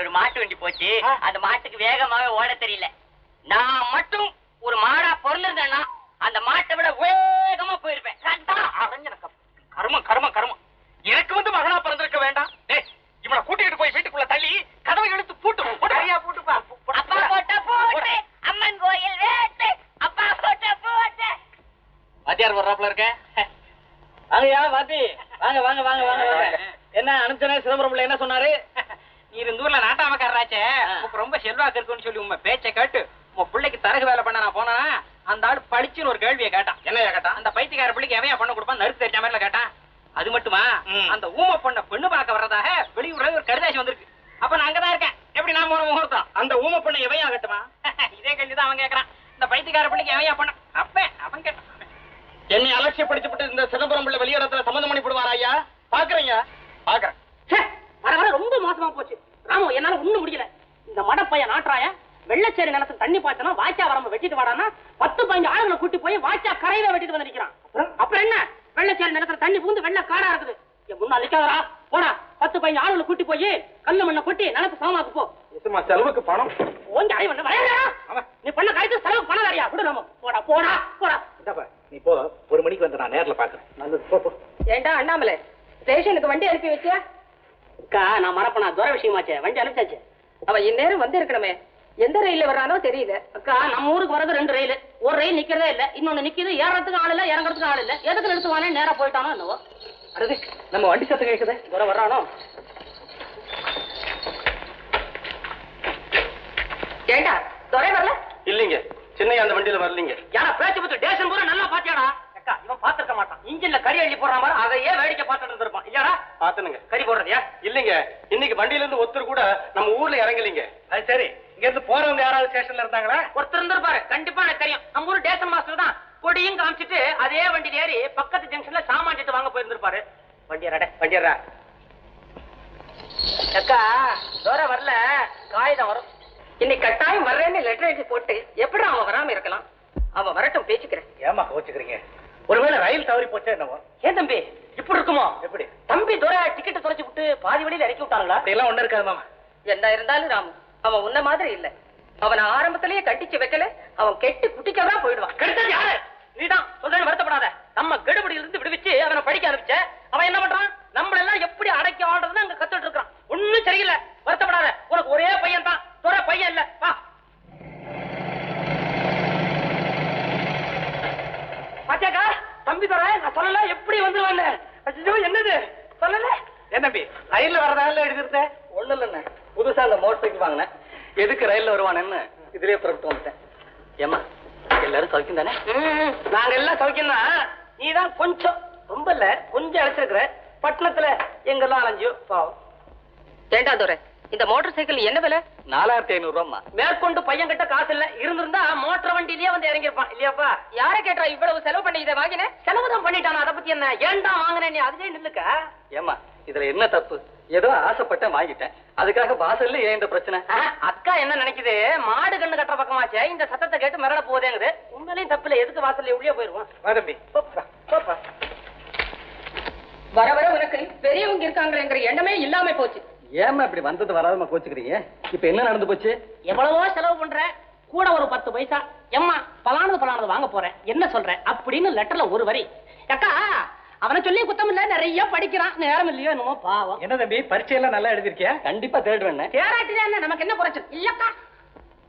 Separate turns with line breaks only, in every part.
ஒரு மாட்டு வண்டி போச்சு. அந்த மாட்டுக்கு வேகமாவே ஓட தெரியல. நான் மட்டும் ஒரு மாடா பொருந்திருந்தேன்னா அந்த மாட்டை விட வேகமா போயிருப்பேன். கர்மம் கர்மம் கர்மம். எனக்கு வந்து மகனா பிறந்திருக்க வேண்டாம். இவனை கூட்டிட்டு போய் வீட்டுக்குள்ள தள்ளி கதவை இழுத்து பூட்டு. பூட்டுப்பா. அப்பா போட்ட போட்டு அம்மன் கோயில் வேட்டு. அப்பா போட்ட போட்டு. வாத்தியார் வர்றாப்புல இருக்க. வாங்கயா வாத்தி. வாங்க வாங்க வாங்க வாங்க வாங்க. என்ன அனுப்பிச்சனே சிதம்பரம்ல என்ன சொன்னாரு? நீ இந்த ஊர்ல நாட்டாமக்காரராச்சே, ரொம்ப செல்வாக்கு இருக்குன்னு சொல்லி உங்க பேச்சை கேட்டு உங்க பிள்ளைக்கு தரகு வேலை பண்ண நான் போனா அந்த ஆள் பழிச்சுன்னு ஒரு கேள்வியை கேட்டான். என்ன கேட்டான்? அந்த பைத்தியக்கார பிள்ளைக்கு எவையா பண்ண கொடுப்பான் நறுக்கு தெரிஞ்ச மாதிரி கேட்டான். அது மட்டுமா, அந்த ஊமை பொண்ண பெண்ணு பார்க்க வர்றதாக வெளியூர்ல ஒரு கடிதாசி வந்திருக்கு. அப்ப நான் அங்கதான் இருக்கேன். எப்படி நான் போன முகூர்த்தம்? அந்த ஊமை பொண்ணை எவையா கட்டுமா? இதே கேள்விதான் அவன் கேட்கறான். இந்த பைத்தியக்கார பிள்ளைக்கு எவையா பண்ண அப்ப அவன் கேட்டான். என்னை அலட்சியப்படுத்திவிட்டு இந்த சிதம்பரம் பிள்ளை வெளியிடத்துல சம்பந்தம் பண்ணி போடுவாரா ஐயா? பாக்குறீங்க பாக்குறேன்.
வர வர ரொம்ப மோசமா போச்சு ராமு. என்னால ஒண்ணும் முடியல. இந்த மடப்பைய நாட்டாய வெள்ளச்சேரி நிலத்துல தண்ணி பாய்ச்சனா வாய்ச்சா வரம்ப வெட்டிட்டு வாடானா 10-15 ஆளுங்களை கூட்டி போய் வாய்ச்சா கரையில வெட்டிட்டு வந்து நிக்கிறான். அப்புறம் என்ன, வெள்ளச்சேரி நிலத்துல தண்ணி பூந்து வெள்ள காடா இருக்குது. முன்னா நிக்காதரா போடா. 10-15 ஆளுங்களை கூட்டி போய் கல்லு மண்ணை கொட்டி நிலத்து சமமாக்கு போ.
செலவுக்கு பணம்
ஓஞ்சி அடி பண்ண நீ பண்ண காய்ச்சி செலவுக்கு பணம் வரையா விடு ராமு. போடா போடா போடா.
நீ போ, 1 மணிக்கு வந்து நான் நேர்ல பாக்குறேன். நல்லது போ.
ஏண்டா அண்ணாமலை, ஸ்டேஷனுக்கு வண்டி அனுப்பி வச்சியா?
அக்கா நான் மறப்பனா துரை விஷயமாச்சே, வண்டி அனுப்பிச்சாச்சு.
அவன் இந்நேரம் வந்து இருக்கணுமே. எந்த ரயில்ல வர்றானோ தெரியல.
அக்கா நம்ம ஊருக்கு வரது 2 ரயில். ஒரு ரயில் நிக்கிறதே இல்ல, இன்னொன்னு நிக்குது. ஏறறதுக்கு ஆள் இல்ல, இறங்குறதுக்கு ஆள் இல்ல. எதுக்கு நிறுத்துவானே நேரா போயிட்டானோ என்னவோ.
அடுத்து நம்ம வண்டி சத்தம் கேக்குதே.
துரை வர்றானோ?
ஏண்டா துரை வரல?
இல்லீங்க, சின்னையா அந்த வண்டியில வரலீங்க.
யாரா பேச்சு பத்து டேஷன் பூரா நல்லா பாத்தியாடா? அக்கா இவன் பாத்துக்க மாட்டான். இன்ஜின்ல கறி அள்ளி போடுற மாதிரி அதையே வேடிக்கை பார்த்துட்டு இருந்திருப்பான். இல்லையாடா?
பாத்துனுங்க.
கறி போடுறதையா?
இல்லீங்க, இன்னைக்கு வண்டியில இருந்து ஒருத்தர் கூட நம்ம ஊர்ல இறங்கலீங்க. அது சரி, இங்க இருந்து போறவங்க யாராவது ஸ்டேஷன்ல இருந்தாங்களா?
ஒருத்தர் இருந்திருப்பாரு, கண்டிப்பா எனக்கு தெரியும். நம்ம ஊர் டேஷன் மாஸ்டர் தான். கொடியும் காமிச்சிட்டு அதே வண்டியில ஏறி பக்கத்து ஜங்ஷன்ல சாமான் சீட்டு வாங்க போயிருந்திருப்பாரு. வண்டியரா அக்கா துரை வரல, காகிதம் வரும்.
இன்னைக்கு கட்டாயம் வர்றேன்னு லெட்டர் எழுதி போட்டு எப்படி அவன் வராம இருக்கலாம்? அவன் வரட்டும், பேச்சுக்கிறேன்.
ஏமா கோச்சுக்கிறீங்க? ஒருவேளை ரயில் தவறி போச்சா என்னவோ?
ஏன் தம்பி இப்படி இருக்குமோ?
எப்படி
தம்பி துரை டிக்கெட் தொலைச்சு விட்டு பாதி வழியில இறக்கி விட்டாங்களா?
அப்படி எல்லாம் ஒண்ணு இருக்காது மாமா.
என்ன இருந்தாலும் ராமு அவன் உன்ன மாதிரி இல்ல. அவனை ஆரம்பத்திலேயே கட்டிச்சு வைக்கல, அவன் கெட்டு குட்டிச்சவரா போயிடுவான்.
கெடுத்தது யாரு? நீதான் சொல்றேன்னு வருத்தப்படாத. நம்ம கெடுபடியில இருந்து விடுவிச்சு அவனை படிக்க ஆரம்பிச்ச. அவன் என்ன பண்றான்? நம்மளெல்லாம் எப்படி அடக்கி ஆடுறதுன்னு அங்க கத்துட்டு இருக்கான். ஒண்ணும் சரியில்லை, வருத்தப்படாத. உனக்கு ஒரே பையன் தான், துரை பையன் இல்ல. வா பாத்தியாக்கா, தம்பி துரை நான் சொல்லல எப்படி வந்துருவான்னு. ஐயோ என்னது சொல்லல?
என்ன தம்பி ரயில்ல வரதால எடுத்துருத்த?
ஒண்ணு இல்லைண்ணே, புதுசா அந்த மோட்டர் சைக்கிள் வாங்கினேன். எதுக்கு ரயில்ல வருவானேன்னு இதுலயே புறப்பட்டு வந்துட்டேன். ஏமா எல்லாரும் சௌக்கியம் தானே? நாங்க எல்லாம் சௌக்கியம் தான். நீதான் கொஞ்சம், ரொம்ப இல்ல கொஞ்சம் அழைச்சிருக்கிற. பட்டணத்துல எங்கெல்லாம் அலைஞ்சோ பாவம்.
ஏண்டா துரை, இந்த மோட்டார் சைக்கிள் என்ன விலை?
4500 ரூபா. மேற்கொண்டு பையன் கிட்ட காசு இல்ல, இருந்திருந்தா மோட்டர் வண்டியிலேயே வந்து இறங்கிருப்பான். இல்லையாப்பா?
யார கேட்டா இவ்வளவு செலவு பண்ணி இதை வாங்கினேன்?
செலவுதான் பண்ணிட்டானா, அதை பத்தி என்ன? ஏன்டா வாங்கினேன் நீ? அதுலயே நில்லுக்க.
ஏமா இதுல என்ன தப்பு? ஏதோ ஆசைப்பட்டேன் வாங்கிட்டேன், அதுக்காக வாசல்ல ஏன் இந்த பிரச்சனை?
அக்கா என்ன நினைக்குது, மாடு கண்ணு கட்டுற பக்கமாச்சே, இந்த சத்தத்தை கேட்டு மிரட போதேங்குது. உண்மையிலையும் தப்புல, எதுக்கு வாசல்ல உள்ளே போயிருவோம்.
தம்பி
போப்பா.
வர வர உனக்கு பெரியவங்க இருக்காங்கிற எண்ணமே இல்லாம போச்சு.
ஏமா இப்படி வந்தது வராதமா கோச்சுக்கிறீங்க? இப்ப என்ன நடந்து போச்சு?
எவ்வளவோ செலவு பண்ற, கூட ஒரு 10 பைசா எம்மா பலானது வாங்க போறேன், என்ன சொல்றேன் அப்படின்னு லெட்டர்ல ஒரு வரி. அக்கா அவனை சொல்லி குத்தம் இல்ல, நிறைய படிக்கிறான், நேரம் இல்லையோ என்னமோ பாவம்.
என்ன தம்பி பரீட்சை எல்லாம் நல்லா எழுதிருக்கியா?
கண்டிப்பா தேடுவேன்.
தேராட்டிதான் என்ன, நமக்கு என்ன குறைச்சல் இல்லக்கா.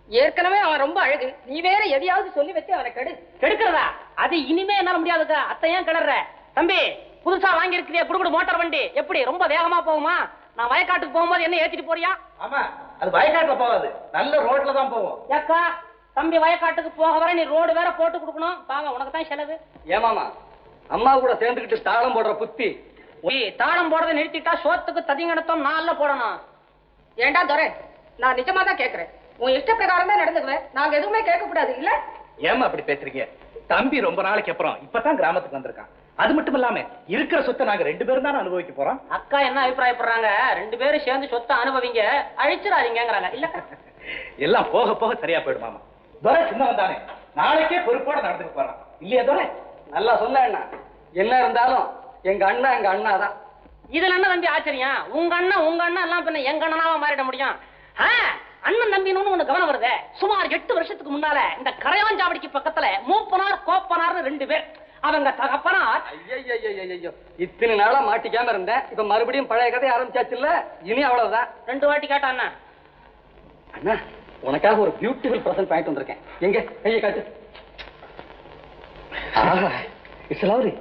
ஏற்கனவே அவன் ரொம்ப அழகு, நீ வேற எதையாவது சொல்லி வச்சு அவனை
கெடுக்கிறதா? அது இனிமே என்னால முடியாதுக்கா. அத்தை ஏன் கிளற? தம்பி புதுசா வாங்கி இருக்கிறியா குடுக்குடு மோட்டார் வண்டி, எப்படி ரொம்ப வேகமா போகுமா? நான் வயக்காட்டுக்கு போகும்போது என்ன ஏத்திட்டு போறியா?
ஆமா, அது வயக்காட்டுல போகாது, நல்ல ரோட்ல தான் போவோம்.
ஏக்கா தம்பி வயக்காட்டுக்கு போக வர நீ ரோடு வேற போட்டு கொடுக்கணும், பாவம் உனக்கு தான் செலவு.
ஏமாமா அம்மா கூட சேர்ந்துக்கிட்டு தாளம் போடுற புத்தி.
தாளம் போடுறதை நிறுத்திட்டா சோத்துக்கு ததிங்கடத்தம் 4 போடணும்.
ஏண்டா துரை, நான் நிஜமா தான் கேட்கிறேன். உன் இஷ்ட பிரகாரம் தான் நடந்துக்குவேன், நாங்க எதுவுமே கேட்க கூடாது இல்ல?
ஏமா அப்படி பேசுறீங்க? தம்பி ரொம்ப நாளைக்கு அப்புறம் இப்பதான் கிராமத்துக்கு வந்திருக்கான். அது மட்டும் இல்லாம இருக்கிற சொத்தை நாங்க 2 பேரும் தான் அனுபவிக்க போறோம்.
அக்கா என்ன அபிப்பிராயப்படுறாங்க? 2 பேரும் சேர்ந்து சொத்தை அனுபவிங்க, அழிச்சிடாதீங்கிறாங்க. இல்லக்கா
எல்லாம் போக போக சரியா போயிடுமாமா. துரை சின்னவன் தானே, நாளைக்கே பொறுப்போட நடந்துக்க போறான் இல்லையா துரை?
நல்லா சொல்ல அண்ணா, என்ன இருந்தாலும் எங்க அண்ணா தான்.
இதுல என்ன தம்பி ஆச்சரியம்? உங்க அண்ணா எல்லாம் பின்ன எங்க அண்ணனாவா மாறிட முடியும்? அண்ணன் நம்பினு ஒண்ணு கவனம் வருது. சுமார் 8 வருஷத்துக்கு முன்னால இந்த கரையாஞ்சாவடிக்கு பக்கத்துல மூப்பனார் கோப்பனார்னு 2 பேர், அவங்க தகப்பனார்.
ஐயோ, இத்தனை நாளா மாட்டிக்காம இருந்தேன். இப்ப மறுபடியும் பழைய கதை ஆரம்பிச்சாச்சு இல்ல? இனி அவ்வளவுதான்.
2 வாட்டி கேட்டா அண்ணா.
அண்ணா, உனக்காக ஒரு பியூட்டிஃபுல் பிரசன்ட் வாங்கிட்டு வந்திருக்கேன். எங்க கையை காட்டு. It's lovely.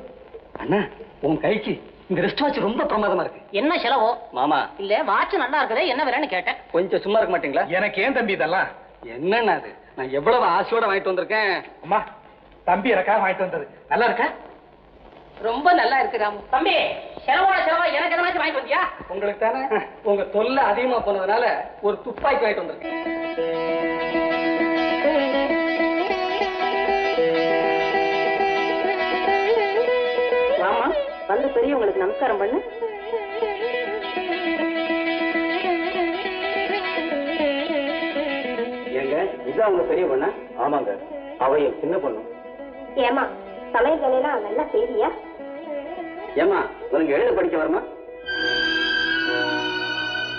அண்ணா, உன் கைக்கு இந்த ரிஸ்ட் வாட்ச் ரொம்ப பிரமாதமா இருக்கு.
என்ன செலவோ
மாமா?
இல்ல வாட்ச் நல்லா இருக்குதே, என்ன விலைன்னு கேட்டேன்.
கொஞ்சம் சும்மா இருக்க மாட்டீங்களா?
எனக்கு ஏன் தம்பி இதெல்லாம்?
என்னன்னா அது நான் எவ்வளவு ஆசையோட வாங்கிட்டு வந்திருக்கேன்.
அம்மா, தம்பி எனக்காக வாங்கிட்டு வந்தது நல்லா இருக்கா?
ரொம்ப நல்லா இருக்கு ராமு.
தம்பி, செலவோட செலவா எனக்கு எதனாச்சும் வாங்கிட்டு வந்தியா?
உங்களுக்கு தானே உங்க தொல்லை அதிகமா போனதுனால ஒரு துப்பாக்கி வாங்கிட்டு வந்திருக்கேன்.
ராமா, வந்து பெரியவங்களுக்கு நமஸ்காரம் பண்ணு.
ஏங்க, இதான் உங்க பெரிய பொண்ணா? ஆமாங்க, அவ என் சின்ன பொண்ணு.
ஏமா சமையல் வேலையெல்லாம் நல்லா செய்தியா?
ஏமா, உனக்கு எழுத படிக்க வருமா?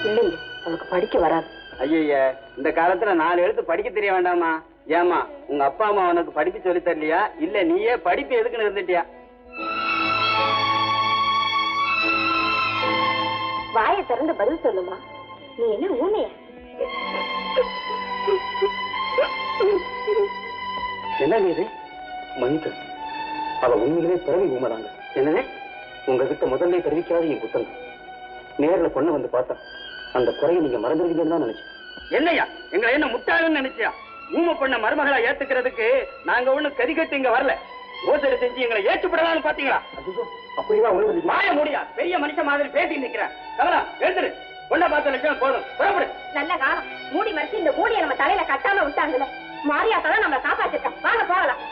இல்லைங்க, அவனுக்கு படிக்க வராது.
ஐயா, இந்த காலத்துல 4 எழுத்து படிக்க தெரிய வேண்டாமா? ஏமா, உங்க அப்பா அம்மா உனக்கு படிப்பு சொல்லி தரலையா? இல்ல நீயே படிப்பு எதுக்குன்னு இருந்துட்டியா?
வாயை திறந்து பதில் சொல்லுமா. நீ என்ன ஊமையா?
என்ன இது? மன்னிக்க, அவ உண்மையிலே பிறவி ஊமைதாங்க. என்னது? உங்ககிட்ட முதல்ல தெரிவிக்காத என் குத்தம். நேர்ல பொண்ணு வந்து பார்த்தா அந்த குறையை நீங்க மறந்துருவீங்கன்னு தான் நினைச்சேன். என்னையா, எங்களை என்ன முட்டாளுன்னு நினைச்சியா? ஊமை பொண்ண மருமகளா ஏத்துக்கிறதுக்கு நாங்க ஒண்ணும் கதி கட்டு இங்க வரல. மோசடி செஞ்சு எங்களை ஏற்றுப்படலாம்னு பாத்தீங்களா? அப்படிதான் மாய முடியா? பெரிய மனுஷன் மாதிரி பேசி நிக்கிறேன். கமலா, எழுந்துரு. பொண்ணை பார்த்த லட்சம் போதும், புறப்படு.
நல்ல காலம், மூடி மறைச்சு இந்த மூடியை நம்ம தலையில கட்டாம விட்டாங்கல்ல. மாரியாத்தான் நம்மளை காப்பாத்திருக்கோம். வாங்க போகலாம்.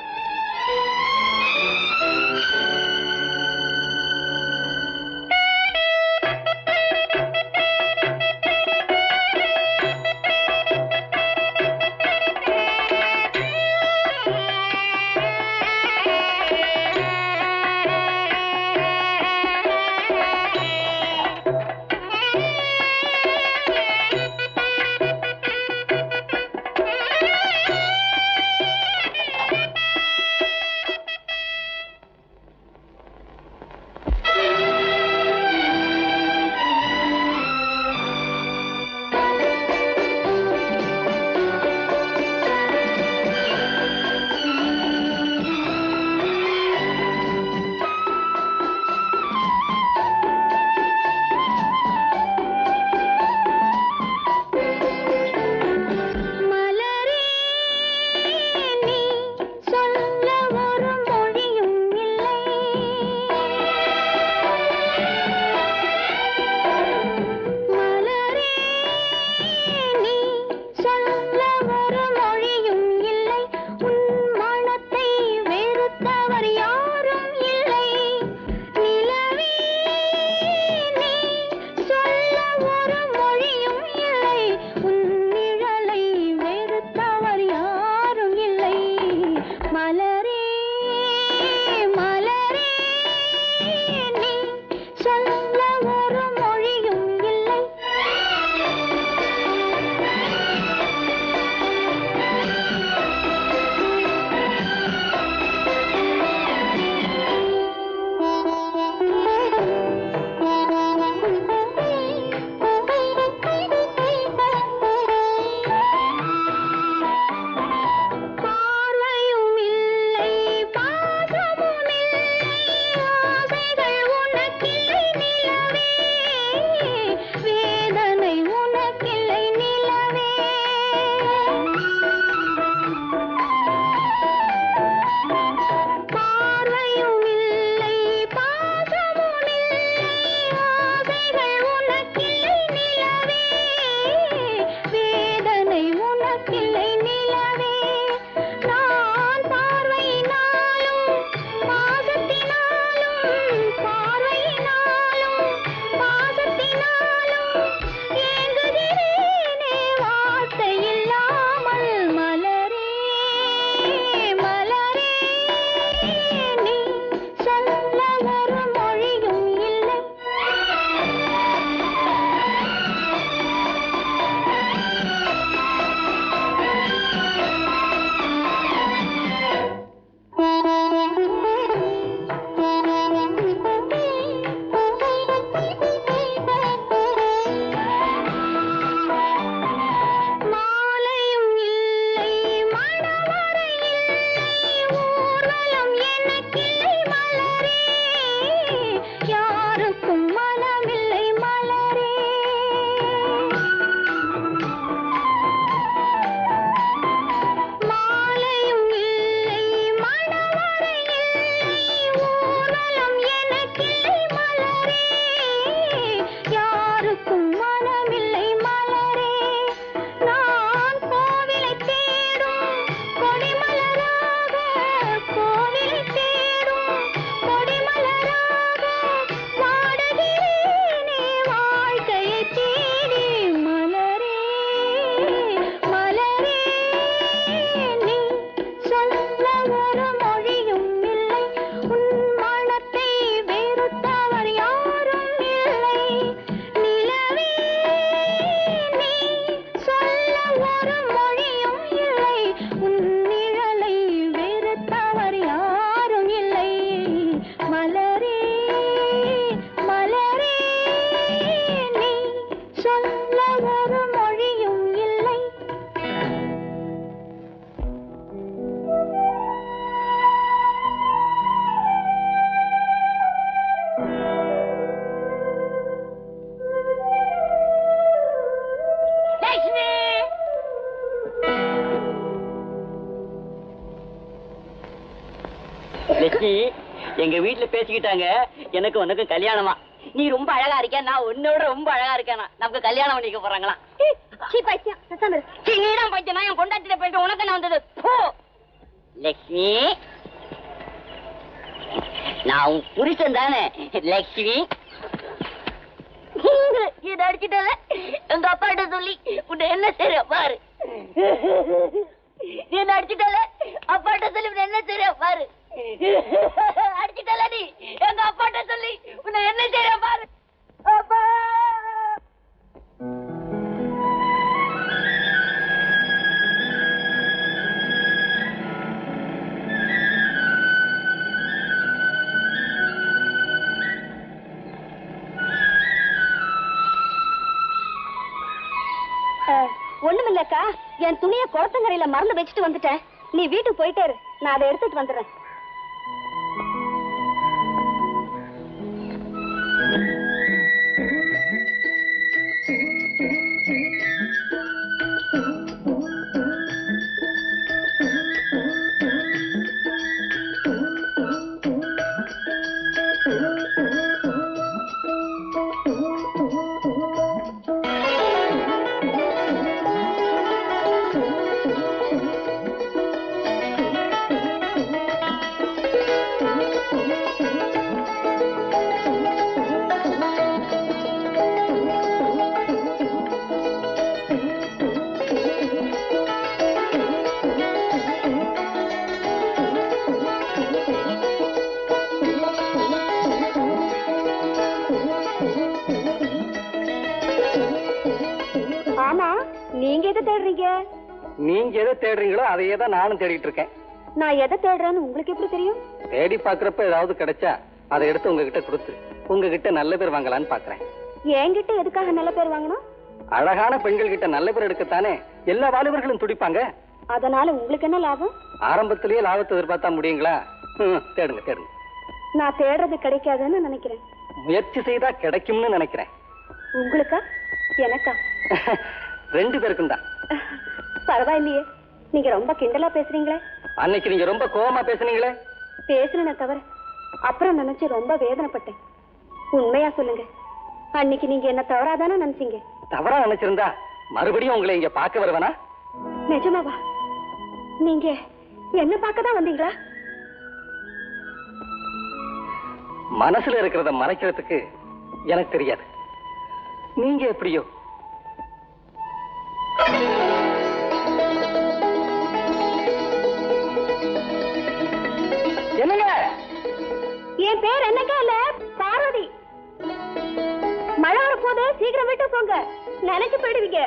லட்சுமி, எங்க வீட்டுல பேசிக்கிட்டாங்க எனக்கு உனக்கு கல்யாணமா. நீ ரொம்ப அழகா இருக்க, நான் உன்னோட ரொம்ப அழகா இருக்கேனா, நமக்கு கல்யாணம் பண்ணிக்க போறாங்களாம். நீதான் பைத்தியம், நான் என் பொண்டாட்டிட்ட போயிட்டு உனக்கு என்ன வந்தது? லட்சுமி, நான் உன் புருஷன் தானே லட்சுமி. இதை அடிச்சுட்டல எங்க அப்பாட்ட சொல்லி உன்னை என்ன செய்ய பாரு. என்ன அடிச்சுட்டல அப்பாட்ட சொல்லி உன்னை என்ன செய்ய பாரு. அடிச்சுட்டல நீ எங்க அப்பாட்ட சொல்லி உன்னை என்ன செய்ய பாரு. அப்பா
ஒண்ணுமில்லக்கா, என் துணியை குளத்தங்கரையில மறந்து வச்சுட்டு வந்துட்டேன். நீ வீட்டுக்கு போயிட்டே இரு, நான் அதை எடுத்துட்டு வந்துடுறேன்.
நீங்க எதை தேடுறீங்களோ அதையே தான் நானும் தேடிட்டு இருக்கேன்.
நான் எதை தேடுறேன்னு உங்களுக்கு எப்படி தெரியும்?
தேடி பாக்குறப்ப ஏதாவது கிடைச்சா அதை எடுத்து உங்ககிட்ட கொடுத்து உங்ககிட்ட நல்ல பேர் வாங்கலான்னு பாக்குறேன்.
என்கிட்ட எதுக்காக நல்ல பேர் வாங்கணும்?
அழகான பெண்கள் கிட்ட நல்ல பேர் எடுக்கத்தானே எல்லா வாலிபர்களும் துடிப்பாங்க.
அதனால உங்களுக்கு என்ன லாபம்?
ஆரம்பத்திலேயே லாபத்தை எதிர்பார்த்தா முடியுங்களா? தேடுங்க தேடுங்க.
நான் தேடுறது கிடைக்காதுன்னு நினைக்கிறேன்.
முயற்சி செய்தா கிடைக்கும்னு நினைக்கிறேன்.
உங்களுக்கா எனக்கா?
ரெண்டு பேருக்கும் தான்.
பரவாயில்லையே, நீங்க ரொம்ப கிண்டலா பேசுறீங்களே.
அன்னைக்கு நீங்க ரொம்ப கோவமா பேசுனீங்களே.
பேசுறேன தவிர அப்புறம் நினைச்சு ரொம்ப வேதனைப்பட்டேன். உண்மையா சொல்லுங்க, அன்னைக்கு நீங்க என்ன தவறாதானே நினைச்சீங்க?
தவறா நினைச்சிருந்தா மறுபடியும் உங்களை இங்க பார்க்க வருவனா?
நிஜமாவா? நீங்க என்ன பார்க்க தான் வந்தீங்களா?
மனசுல இருக்கிறத மறைக்கிறதுக்கு எனக்கு தெரியாது. நீங்க எப்படியோ. என்னங்க?
என் பேர் என்னங்க இல்ல, பார்வதி. மழை வரப்போது, சீக்கிரம் விட்டு போங்க, நினைச்சு போயிடுவீங்க.